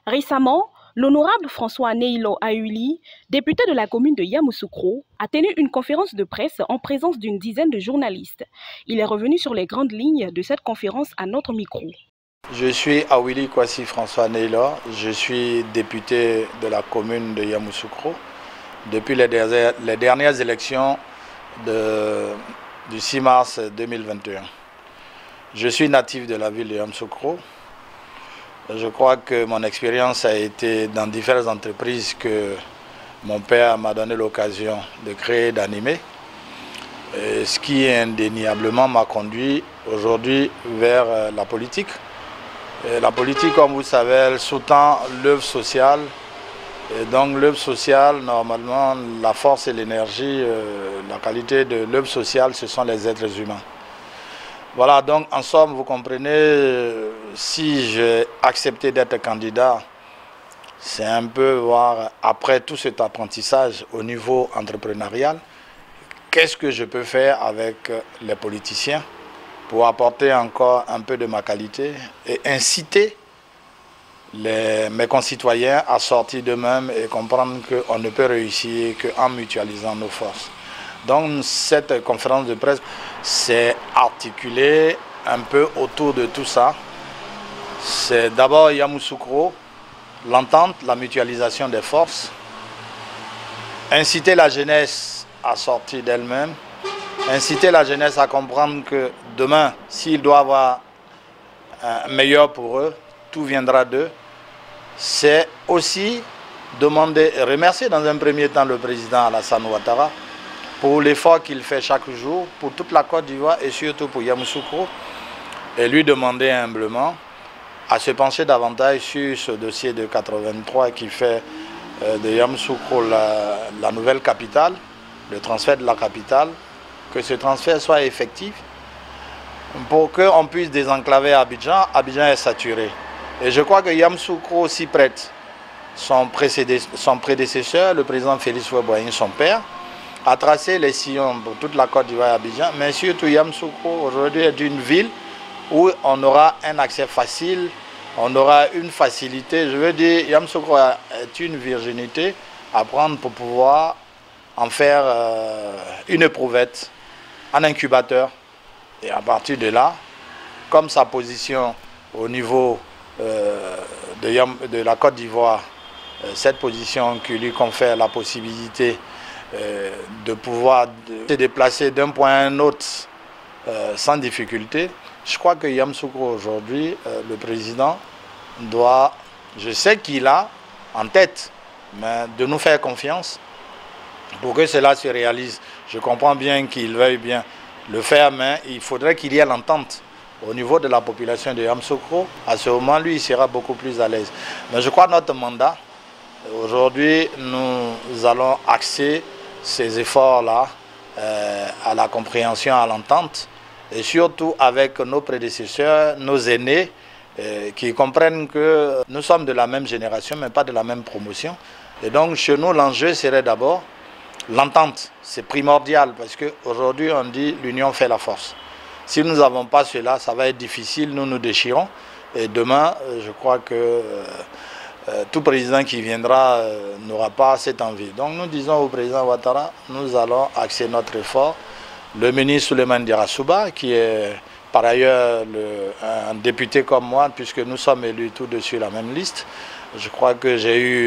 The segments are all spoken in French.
Récemment, l'honorable François Neilo Auli, député de la commune de Yamoussoukro, a tenu une conférence de presse en présence d'une dizaine de journalistes. Il est revenu sur les grandes lignes de cette conférence à notre micro. Je suis Auli Kwasi François Neilo, je suis député de la commune de Yamoussoukro depuis les dernières élections du 6 mars 2021. Je suis natif de la ville de Yamoussoukro. Je crois que mon expérience a été dans différentes entreprises que mon père m'a donné l'occasion de créer, d'animer. Ce qui indéniablement m'a conduit aujourd'hui vers la politique. Et la politique, comme vous savez, elle sous-tend l'œuvre sociale. Et donc l'œuvre sociale, normalement, la force et l'énergie, la qualité de l'œuvre sociale, ce sont les êtres humains. Voilà, donc en somme, vous comprenez, si j'ai accepté d'être candidat, c'est un peu voir, après tout cet apprentissage au niveau entrepreneurial, qu'est-ce que je peux faire avec les politiciens pour apporter encore un peu de ma qualité et inciter mes concitoyens à sortir d'eux-mêmes et comprendre qu'on ne peut réussir qu'en mutualisant nos forces. Donc cette conférence de presse s'est articulée un peu autour de tout ça. C'est d'abord Yamoussoukro, l'entente, la mutualisation des forces, inciter la jeunesse à sortir d'elle-même, inciter la jeunesse à comprendre que demain, s'il doit avoir un meilleur pour eux, tout viendra d'eux. C'est aussi demander et remercier dans un premier temps le président Alassane Ouattara pour l'effort qu'il fait chaque jour pour toute la Côte d'Ivoire et surtout pour Yamoussoukro, et lui demander humblement à se pencher davantage sur ce dossier de 83 qui fait de Yamoussoukro la nouvelle capitale, le transfert de la capitale, que ce transfert soit effectif pour qu'on puisse désenclaver Abidjan. Abidjan est saturé. Et je crois que Yamoussoukro s'y prête. Son prédécesseur, le président Félix Houphouët-Boigny, son père, a tracé les sillons pour toute la Côte d'Ivoire et Abidjan, mais surtout Yamoussoukro aujourd'hui est une ville où on aura un accès facile, on aura une facilité. Je veux dire, Yamoussoukro est une virginité à prendre pour pouvoir en faire une éprouvette, un incubateur. Et à partir de là, comme sa position au niveau de la Côte d'Ivoire, cette position qui lui confère la possibilité de pouvoir se déplacer d'un point à un autre sans difficulté, je crois que Yamoussoukro aujourd'hui, le président doit, je sais qu'il a en tête, mais de nous faire confiance pour que cela se réalise. Je comprends bien qu'il veuille bien le faire, mais il faudrait qu'il y ait l'entente au niveau de la population de Yamoussoukro. À ce moment, lui, il sera beaucoup plus à l'aise. Mais je crois que notre mandat, aujourd'hui, nous allons axer ces efforts-là à la compréhension, à l'entente, et surtout avec nos prédécesseurs, nos aînés, qui comprennent que nous sommes de la même génération, mais pas de la même promotion. Et donc, chez nous, l'enjeu serait d'abord l'entente. C'est primordial, parce qu'aujourd'hui, on dit l'union fait la force. Si nous n'avons pas cela, ça va être difficile, nous nous déchirons. Et demain, je crois que tout président qui viendra n'aura pas cette envie. Donc nous disons au président Ouattara, nous allons axer notre effort. Le ministre Souleymane Dirasouba, qui est par ailleurs un député comme moi, puisque nous sommes élus tous deux sur la même liste, je crois que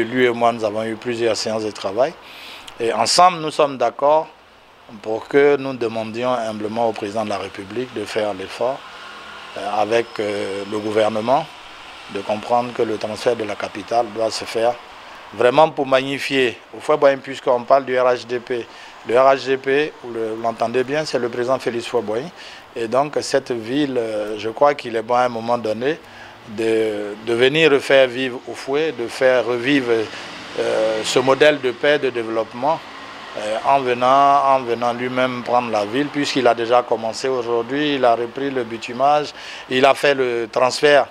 lui et moi, nous avons eu plusieurs séances de travail. Et ensemble, nous sommes d'accord pour que nous demandions humblement au président de la République de faire l'effort avec le gouvernement, de comprendre que le transfert de la capitale doit se faire vraiment pour magnifier. Puisqu'on parle du RHDP, le RHDP, vous l'entendez bien, c'est le président Félix Houphouët-Boigny. Et donc cette ville, je crois qu'il est bon à un moment donné de venir refaire vivre Houphouët, de faire revivre ce modèle de paix, de développement, en venant lui-même prendre la ville, puisqu'il a déjà commencé aujourd'hui, il a repris le bitumage, il a fait le transfert,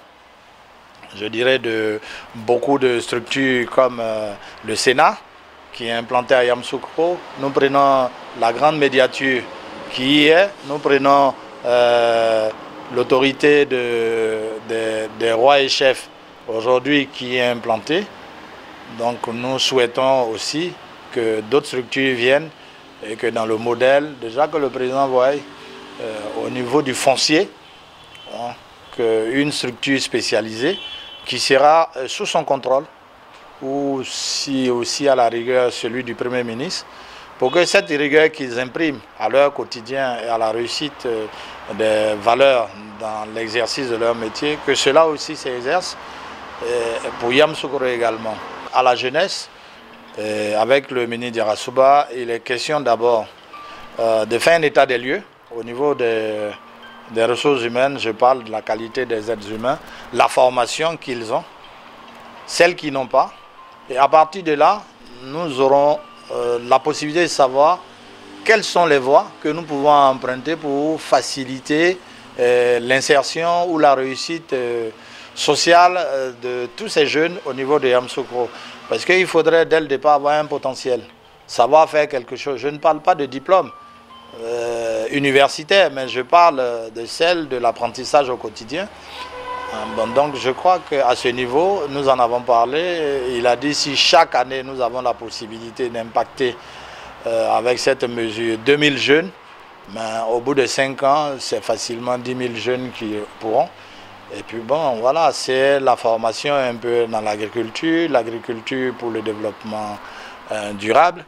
je dirais, de beaucoup de structures comme le Sénat, qui est implanté à Yamoussoukro. Nous prenons la grande médiature qui y est, nous prenons l'autorité des rois et chefs aujourd'hui qui est implantée. Donc nous souhaitons aussi que d'autres structures viennent et que dans le modèle, déjà que le président voit au niveau du foncier, hein, qu'une structure spécialisée qui sera sous son contrôle, ou si aussi à la rigueur celui du Premier ministre, pour que cette rigueur qu'ils impriment à leur quotidien et à la réussite des valeurs dans l'exercice de leur métier, que cela aussi s'exerce pour Yamoussoukro également. À la jeunesse, avec le ministre Diarra-Souba, il est question d'abord de faire un état des lieux au niveau des ressources humaines. Je parle de la qualité des êtres humains, la formation qu'ils ont, celles qui n'ont pas. Et à partir de là, nous aurons la possibilité de savoir quelles sont les voies que nous pouvons emprunter pour faciliter l'insertion ou la réussite sociale de tous ces jeunes au niveau de Yamoussoukro. Parce qu'il faudrait dès le départ avoir un potentiel, savoir faire quelque chose. Je ne parle pas de diplôme universitaire, mais je parle de celle de l'apprentissage au quotidien. Bon, donc je crois qu'à ce niveau, nous en avons parlé. Il a dit si chaque année nous avons la possibilité d'impacter avec cette mesure 2000 jeunes, mais au bout de 5 ans, c'est facilement 10 000 jeunes qui pourront. Et puis bon, voilà, c'est la formation un peu dans l'agriculture pour le développement durable.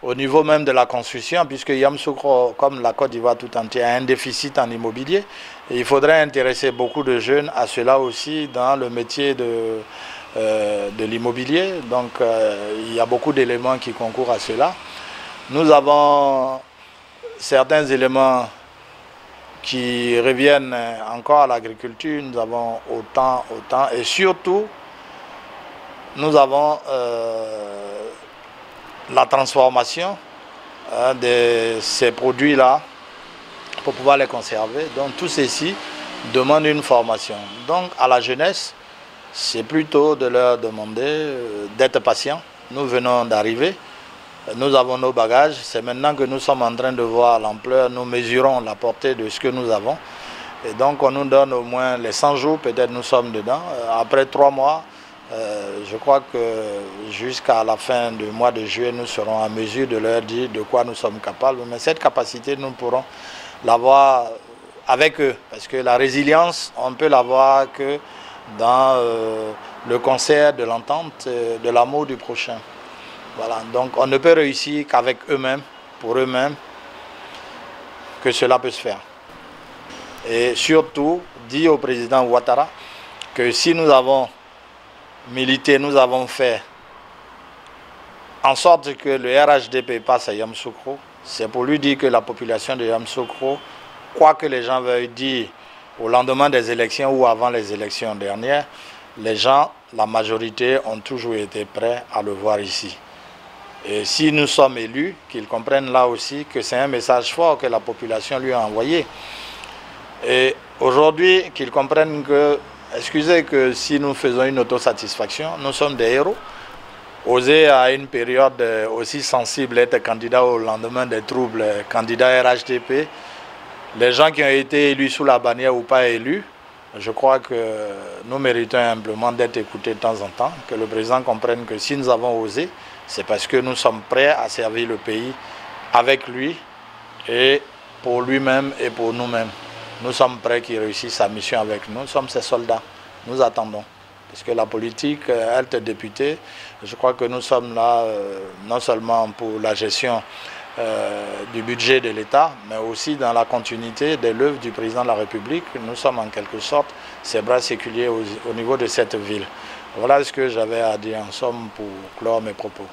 Au niveau même de la construction, puisque Yamoussoukro, comme la Côte d'Ivoire tout entière, a un déficit en immobilier, et il faudrait intéresser beaucoup de jeunes à cela aussi dans le métier de l'immobilier. Donc il y a beaucoup d'éléments qui concourent à cela. Nous avons certains éléments qui reviennent encore à l'agriculture. Nous avons autant, et surtout, nous avons la transformation de ces produits-là pour pouvoir les conserver. Donc tout ceci demande une formation. Donc à la jeunesse, c'est plutôt de leur demander d'être patient. Nous venons d'arriver, nous avons nos bagages, c'est maintenant que nous sommes en train de voir l'ampleur, nous mesurons la portée de ce que nous avons. Et donc on nous donne au moins les 100 jours, peut-être nous sommes dedans. Après 3 mois, je crois que jusqu'à la fin du mois de juillet, nous serons en mesure de leur dire de quoi nous sommes capables. Mais cette capacité, nous pourrons l'avoir avec eux. Parce que la résilience, on ne peut l'avoir que dans le concert de l'entente, de l'amour du prochain. Voilà. Donc on ne peut réussir qu'avec eux-mêmes, pour eux-mêmes, que cela peut se faire. Et surtout, dire au président Ouattara que si nous avons milité, nous avons fait en sorte que le RHDP passe à Yamoussoukro, c'est pour lui dire que la population de Yamoussoukro, quoi que les gens veuillent dire au lendemain des élections ou avant les élections dernières, les gens, la majorité, ont toujours été prêts à le voir ici. Et si nous sommes élus, qu'ils comprennent là aussi que c'est un message fort que la population lui a envoyé. Et aujourd'hui, qu'ils comprennent que, excusez que si nous faisons une autosatisfaction, nous sommes des héros. Oser à une période aussi sensible être candidat au lendemain des troubles, candidat RHDP, les gens qui ont été élus sous la bannière ou pas élus, je crois que nous méritons simplement d'être écoutés de temps en temps, que le président comprenne que si nous avons osé, c'est parce que nous sommes prêts à servir le pays avec lui et pour lui-même et pour nous-mêmes. Nous sommes prêts qu'il réussisse sa mission avec nous. Nous sommes ses soldats. Nous attendons. Parce que la politique, elle est députée. Je crois que nous sommes là non seulement pour la gestion du budget de l'État, mais aussi dans la continuité de l'œuvre du président de la République. Nous sommes en quelque sorte ses bras séculiers au niveau de cette ville. Voilà ce que j'avais à dire en somme pour clore mes propos.